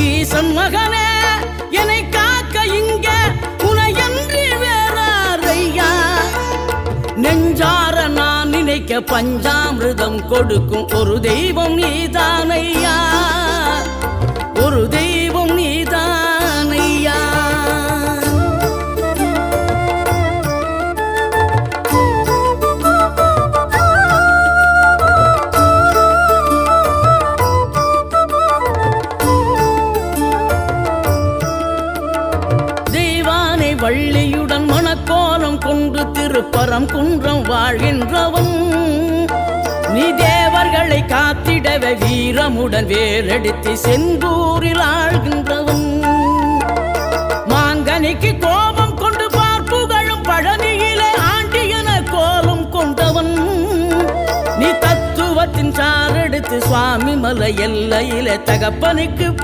ஈசன் மகனே என்னை காக்க இங்க உனையன்றி வேறாரையா நெஞ்சார நான் நினைக்க பஞ்சாமிர்தம் கொடுக்கும் ஒரு தெய்வம் நீதானையா ஒரு தெய்வம் நீதானையா வள்ளியுடன் மணக்கோலம் கொண்டு திருப்பரம் குன்றம் வாழ்கின்றவன் நீ தேவர்களை காத்திடவே வீரமுடன் வேலெடுத்து செந்தூரில் ஆழ்கின்றவன் மாங்கனிக்கு கோபம் கொண்டு பார்ப்புகழும் பழனியிலே ஆண்டியன கோலம் கொண்டவன் நீ தத்துவத்தின் சாரெடுத்து சுவாமி மலை எல்லையிலே தகப்பனுக்கு